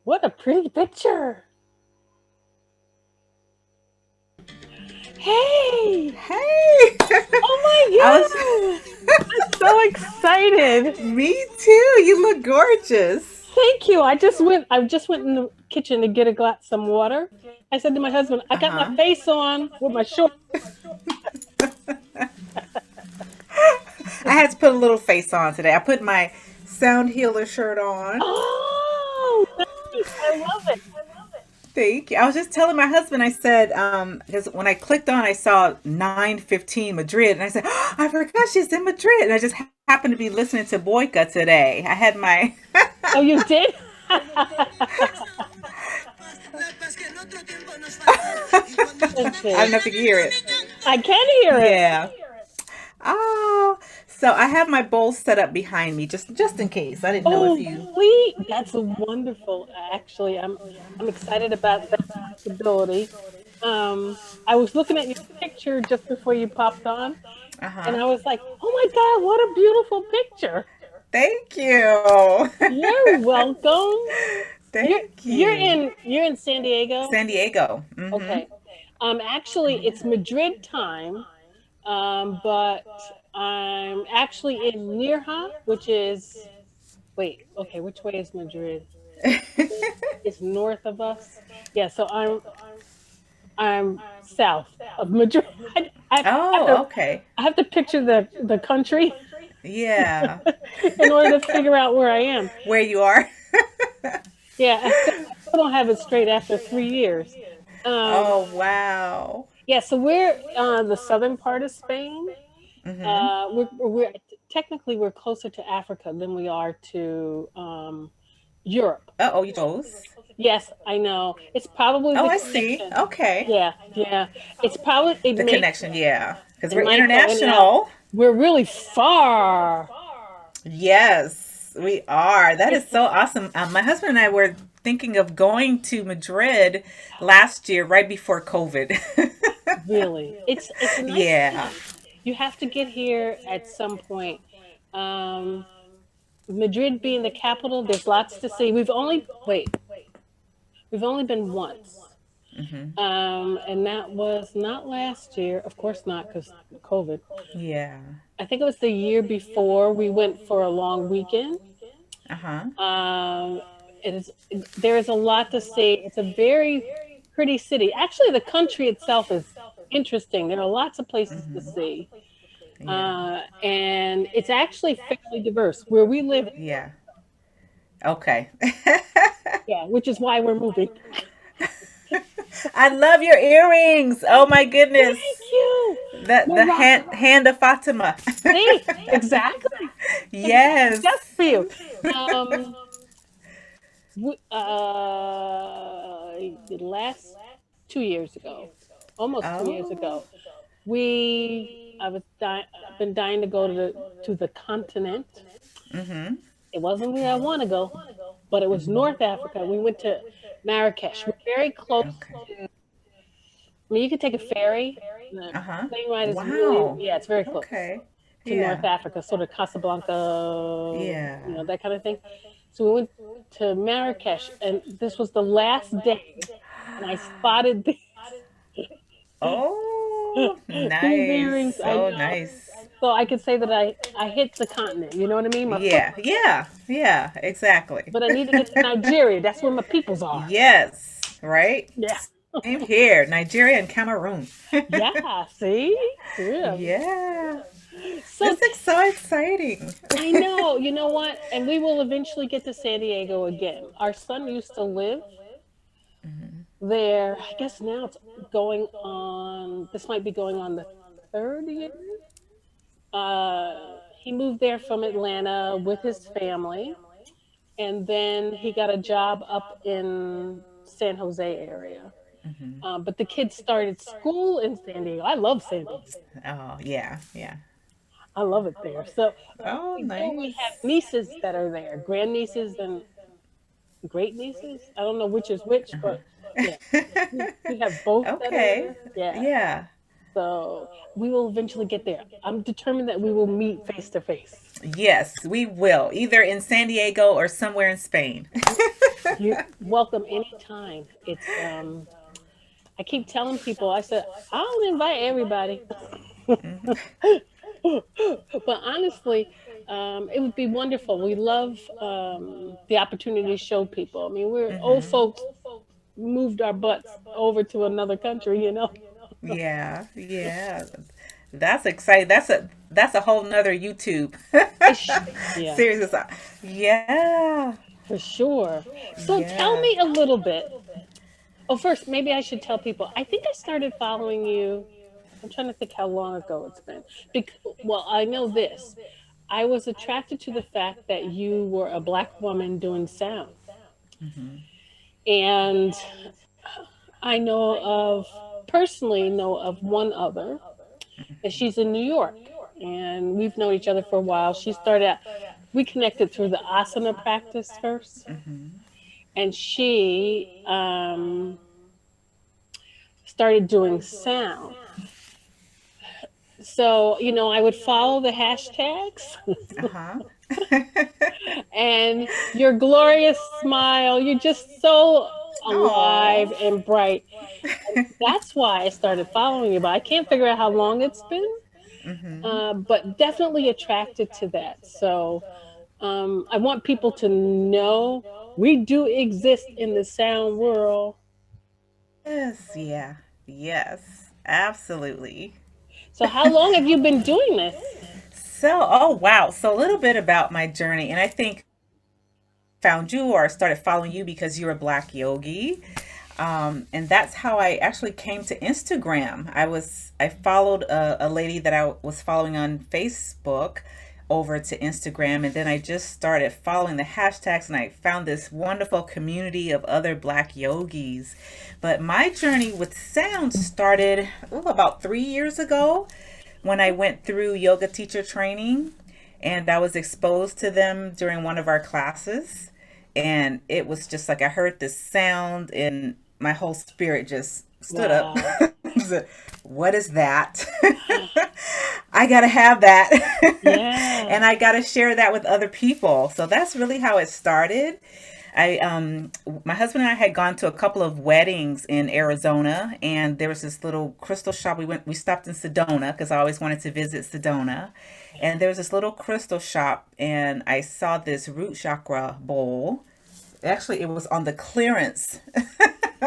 What a pretty picture. Hey! Hey, I was. Oh my God! I'm so excited. Me too. You look gorgeous. Thank you. I just went in the kitchen to get a glass some water. I said to my husband, I Uh got my huh. face on with my shorts. I had to put a little face on today. I put my sound healer shirt on. Oh, nice. I love it. Thank you. I was just telling my husband, I said, because when I clicked on, I saw 9:15 Madrid, and I said, oh, I forgot she's in Madrid. And I just happened to be listening to Boyka today. I had my, Oh, you did? I don't know if you can hear it. I can hear it. Yeah. Oh, so I have my bowl set up behind me just in case. I didn't know if Oh, you. sweet. That's wonderful. Actually, I'm excited about that possibility. I was looking at your picture just before you popped on, Uh and huh. I was like, "Oh my God, what a beautiful picture!" Thank you. You're welcome. You're Thank you're you. in you're in San Diego. San Diego. Mm-hmm. Okay. Actually, it's Madrid time. But I'm actually in Nirja, which is wait, okay, which way is Madrid? It's north of us. Yeah, so I'm south of Madrid. I have to Oh, okay. I have to picture the country Yeah. in order to figure out where I am. Where you are? Yeah, I still don't have it straight after 3 years. Um, Oh, wow. yeah, so we're the southern part of Spain. Mm-hmm. We're technically we're closer to Africa than we are to Europe. Oh, you chose. Yes, I know. It's probably Oh, the I see. connection. Okay. Yeah, yeah. It's probably The connection, yeah. Because it we're might go in and out. international. We're really far. Yes, we are. That It's is so awesome. My husband and I were thinking of going to Madrid last year, right before COVID. really it's a nice Yeah. city. You have to get here at some point. Um, Madrid being the capital, there's lots to see. We've only been once. Hmm. And that was not last year, of course not, because COVID. Yeah. I think it was the year before we went for a long weekend. Uh-huh. Um, it is there is a lot to see. It's a very pretty city. Actually, the country itself is interesting. There are lots of places to Hmm. see, Yeah. and it's actually fairly diverse. Where we live, Yeah. Okay. yeah, which is why we're moving. I love your earrings. Oh my Thank goodness. you, The Morocco. hand of Fatima. See, exactly, exactly. Yes. Just for you. Um, the last 2 years ago, almost 2 years Oh. ago, I've been dying to go to the continent. Mm-hmm. It wasn't where I want to go, but it was Mm-hmm. North Africa. We went to Marrakesh. We're very close Okay. to. I mean, you can take a ferry. The Uh-huh. plane ride is really, Wow. yeah, it's very close Okay. to North Yeah. Africa, sort of Casablanca, Yeah. that kind of thing. So we went to Marrakesh, and this was the last day, and I spotted Oh, these earrings. nice. I Oh, know. nice. So I could say that I hit the continent. You know what I mean? My foot, Yeah. Yeah. Yeah. Exactly. but I need to get to Nigeria. That's where my peoples are. Yes. Right? Yeah. Same here. Nigeria and Cameroon. Yeah. See? Yeah. Yeah. So This is so exciting. I know. You know what? And we will eventually get to San Diego again. Our son used to live Mhm. there. I guess now it's going on. This might be going on the third year. He moved there from Atlanta with his family, and then he got a job up in San Jose area. Mhm. But the kids started school in San Diego. I love San Diego. Oh, yeah. Yeah. I love it there. So Oh, we have nice. nieces that are there, grandnieces and great nieces. I don't know which is which, but yeah, we have both that are Okay. there. Yeah. Yeah. So we will eventually get there. I'm determined that we will meet face to face. Yes, we will. Either in San Diego or somewhere in Spain. You're welcome anytime. I keep telling people, I said, I don't invite everybody. But honestly, it would be wonderful. We love the opportunity to show people. I mean, we're old Hmm. folks moved our butts over to another country. Yeah, yeah. That's exciting. That's a whole nother YouTube Yeah, series. Yeah, for sure. So tell yeah. me a little bit. Oh, first, maybe I should tell people. I think I started following you. I'm trying to think how long ago it's been. Well, I know this. I was attracted to the fact that you were a black woman doing sound. Hmm. And I know of, personally know of one other, and she's in New York. And we've known each other for a while. We connected through the asana practice first. Hmm. And she started doing sound. So, I would follow the hashtags Uh-huh. and your glorious smile. You're just so Oh. alive and bright. And that's why I started following you, but I can't figure out how long it's been. Hmm. But definitely attracted to that. So I want people to know we do exist in the sound world. Yes, yeah. Yes, absolutely. So, how long have you been doing this? So, oh wow. So a little bit about my journey, and I think found you or started following you because you're a black yogi. And that's how I actually came to Instagram. I followed a lady that I was following on Facebook over to Instagram, and then I just started following the hashtags, and I found this wonderful community of other black yogis. But my journey with sound started about 3 years ago when I went through yoga teacher training, and I was exposed to them during one of our classes. And it was just like I heard this sound, and my whole spirit just stood up. Wow. What is that? I gotta have that. Yeah. And I gotta share that with other people. So that's really how it started. I My husband and I had gone to a couple of weddings in Arizona, and there was this little crystal shop. We stopped in Sedona because I always wanted to visit Sedona. And there was this little crystal shop, and I saw this root chakra bowl. Actually, it was on the clearance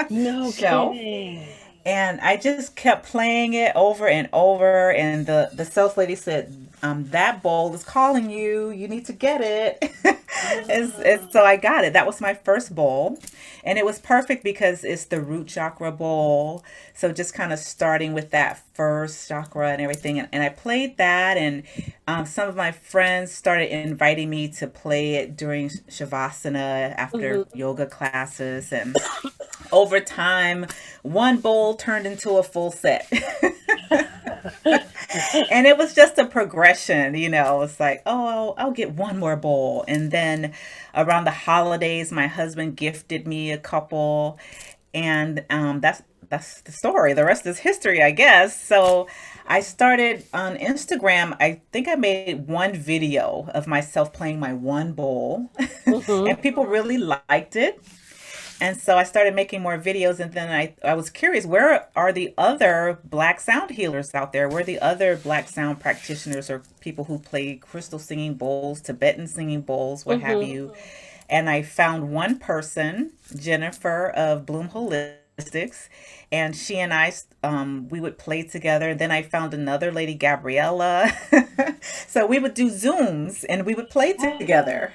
No shelf, kidding. and I just kept playing it over and over. And the sales lady said, "That bowl is calling you. You need to get it." So I got it. That was my first bowl, and it was perfect because it's the root chakra bowl. So just kind of starting with that first chakra and everything, and I played that, and some of my friends started inviting me to play it during shavasana after Mhm. yoga classes, and over time, one bowl turned into a full set. And it was just a progression, It's like, oh, I'll get one more bowl. And then around the holidays, my husband gifted me a couple. And that's the story. The rest is history, I guess. So I started on Instagram. I think I made one video of myself playing my one bowl, Mhm. and people really liked it. And so I started making more videos, and then I was curious, where are the other black sound healers out there? Where are the other black sound practitioners or people who play crystal singing bowls, Tibetan singing bowls, what have Mhm. you? And I found one person, Jennifer of Bloom Holistics, and she and I, we would play together. Then I found another lady, Gabriella. So we would do Zooms and we would play together.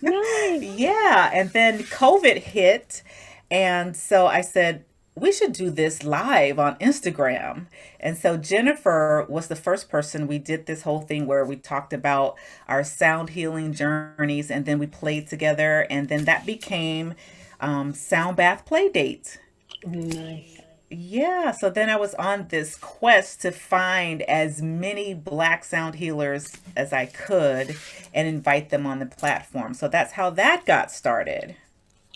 Nice. Yeah, and then COVID hit, and so I said, we should do this live on Instagram. And so Jennifer was the first person. We did this whole thing where we talked about our sound healing journeys, and then we played together, and then that became Sound Bath Play Date. Nice. Yeah, so then I was on this quest to find as many black sound healers as I could and invite them on the platform. So that's how that got started.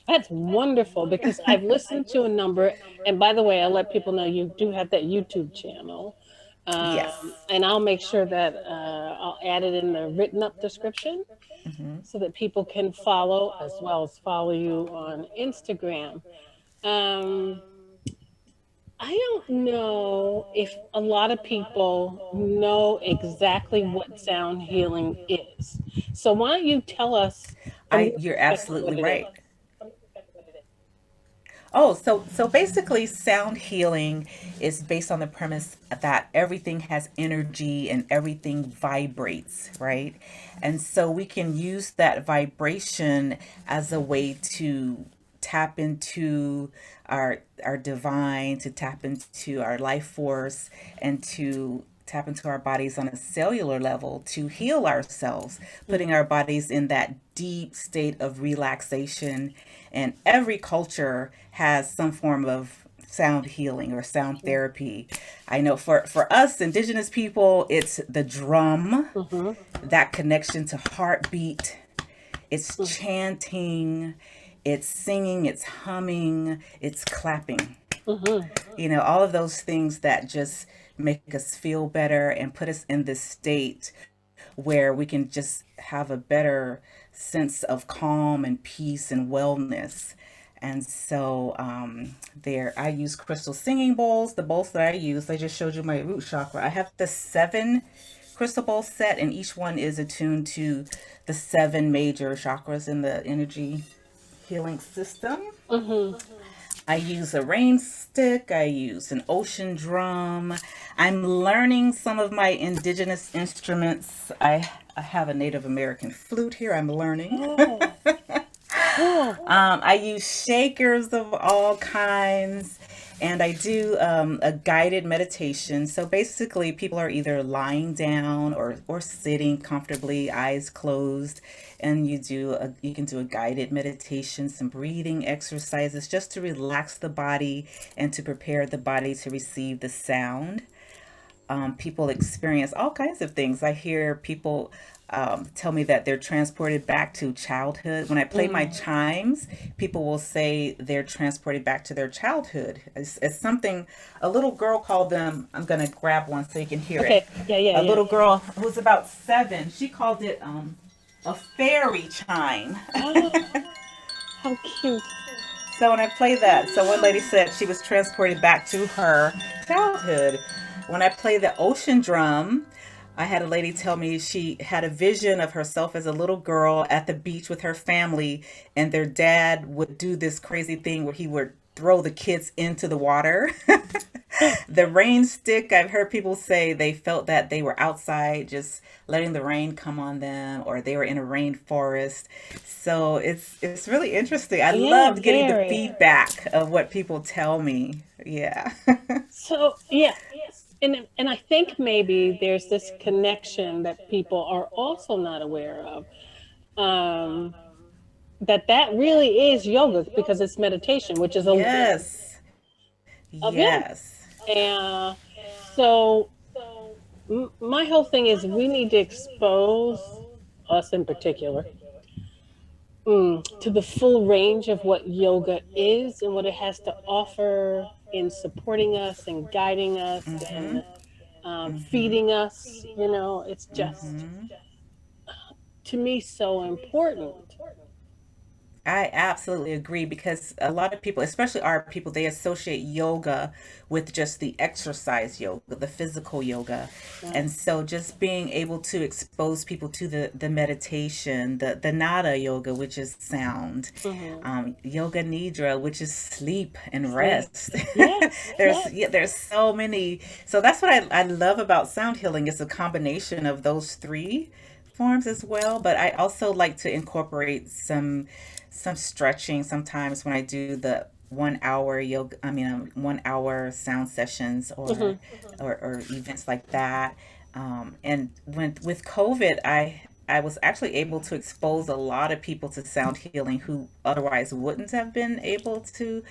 That's wonderful because I've listened to a number, and by the way, I'll let people know you do have that YouTube channel. Yes. And I'll make sure that I'll add it in the written up description. Hmm. so that people can follow as well as follow you on Instagram. Um, I don't know if a lot of people know exactly what sound healing is. So why don't you tell us from I your you're perspective what absolutely it is? right. Oh, so basically, sound healing is based on the premise that everything has energy and everything vibrates, right? And so we can use that vibration as a way to tap into our divine, to tap into our life force, and to tap into our bodies on a cellular level to heal ourselves, putting our bodies in that deep state of relaxation. And every culture has some form of sound healing or sound therapy. I know for us indigenous people, it's the drum, Mm-hmm. that connection to heartbeat, it's chanting, it's singing, it's humming, it's clapping. Mm-hmm. All of those things that just make us feel better and put us in this state where we can just have a better sense of calm and peace and wellness. And so there, I use crystal singing bowls. The bowls that I use, I just showed you my root chakra. I have the 7 crystal bowl set, and each one is attuned to the 7 major chakras in the energy healing system. Mm-hmm. I use a rain stick. I use an ocean drum. I'm learning some of my indigenous instruments. I have a Native American flute here. I'm learning. Oh, cool. I use shakers of all kinds, and I do a guided meditation. So basically, people are either lying down or sitting comfortably, eyes closed, and you can do a guided meditation, some breathing exercises, just to relax the body and to prepare the body to receive the sound. People experience all kinds of things. I hear people tell me that they're transported back to childhood. When I play my Mm. chimes, people will say they're transported back to their childhood. It's something, a little girl called them, I'm going to grab one so you can hear it. Okay. Yeah, yeah, A yeah. little girl who's about 7, she called it a fairy chime. Oh, how cute. So when I play that, so one lady said she was transported back to her childhood. When I play the ocean drum, I had a lady tell me she had a vision of herself as a little girl at the beach with her family, and their dad would do this crazy thing where he would throw the kids into the water. The rain stick, I've heard people say they felt that they were outside just letting the rain come on them, or they were in a rainforest. So it's really interesting. I Yeah, loved getting the very. feedback of what people tell me. Yeah. So, yeah. And I think maybe there's this connection that people are also not aware of. Um, that really is yoga because it's meditation, which is a level Yes. of yoga. Yes. And so my whole thing is we need to expose us in particular to the full range of what yoga is and what it has to offer in supporting us and guiding us and feeding us. It's just to me so important. I absolutely agree because a lot of people, especially our people, they associate yoga with just the exercise yoga, the physical yoga. Yeah. And so just being able to expose people to the meditation, the nada yoga, which is sound, Hmm. yoga nidra, which is sleep and Sleep. rest. Yes, yes. There's so many. So that's what I love about sound healing is a combination of those 3 forms as well. But I also like to incorporate some stretching sometimes when I do the 1 hour yoga, 1 hour sound sessions Hmm. or events like that. And when with COVID, I was actually able to expose a lot of people to sound healing who otherwise wouldn't have been able to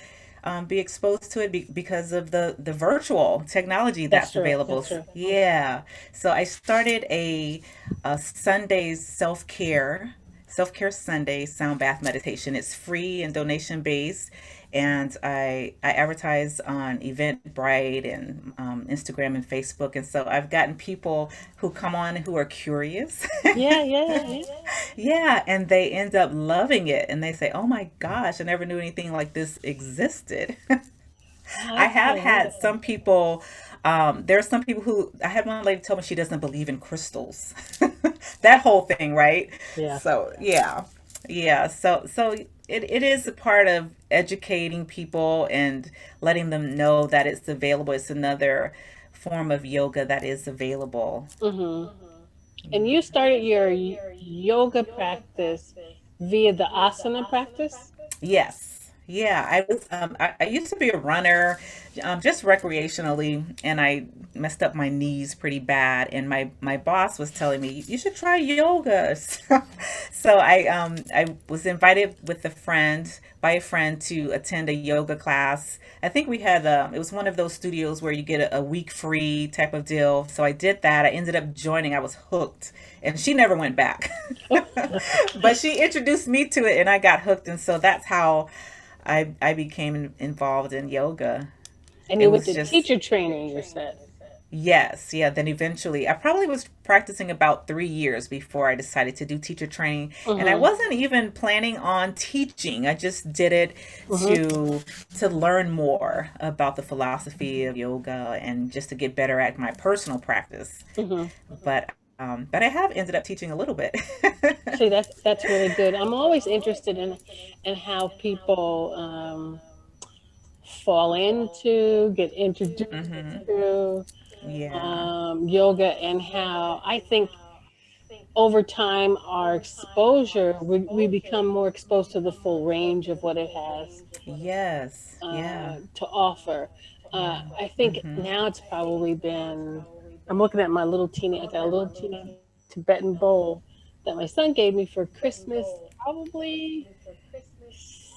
be exposed to it because of the virtual technology That's that's true. available. That's true. Yeah. So I started a Sunday's self care Sunday sound bath meditation. It's free and donation based, and I advertise on Eventbrite and Instagram and Facebook, and so I've gotten people who come on who are curious. Yeah, yeah, yeah. Yeah, and they end up loving it, and they say, "Oh my gosh, I never knew anything like this existed." Oh, I that's have good. had some people. There are some people who I had one lady tell me she doesn't believe in crystals. That whole thing, right? Yeah. So yeah, yeah. So it is a part of educating people and letting them know that it's available. It's another form of yoga that is available. Hmm. And you started your yoga practice via the asana practice? Yes. Yeah, I used to be a runner, just recreationally, and I messed up my knees pretty bad. And my boss was telling me you should try yoga. So I was invited with a friend by a friend to attend a yoga class. I think we had it was one of those studios where you get a week free type of deal. So I did that. I ended up joining. I was hooked, and she never went back. But she introduced me to it, and I got hooked, and so that's how I became involved in yoga. And It you went was to just teacher training, you said. yes, yeah. Then eventually, I probably was practicing about 3 years before I decided to do teacher training, and I Mm-hmm. wasn't even planning on teaching. I just did it Mm-hmm. to to learn more about the philosophy of yoga and just to get better at my personal practice. Mm-hmm. But I have ended up teaching a little bit. See, that's really good. I'm always interested in how people fall into, get introduced to Yeah. yoga, and how I think over time our exposure, we become more exposed to the full range of what it has Yes. Yeah. to offer. I think now it's probably been, I'm looking at my little teeny, I got a little teeny Tibetan bowl that my son gave me for Christmas probably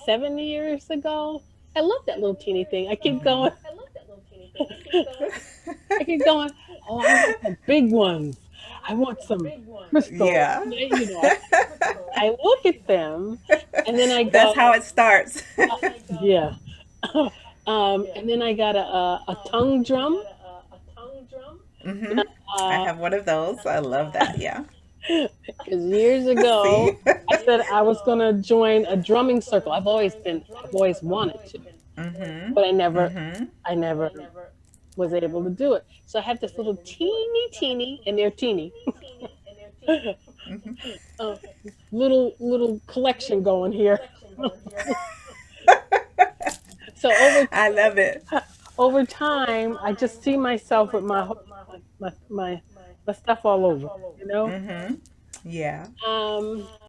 7 years ago. I love that little teeny thing. I keep going, I keep going, oh, I want the big ones. I want some crystal. Yeah. I look at them and then I That's how go, it starts. yeah. And then I got a tongue drum. Hmm. I Uh, have one of those. I love that. Yeah. because years ago See? I said I was gonna join a drumming circle. I've always wanted to, Hmm. but Hmm. I never was able to do it. So I have this little teeny, and they're teeny, uh, little collection going here. So I love it. over time, I just see myself with my my stuff all over, you know. Hmm. Yeah. Um,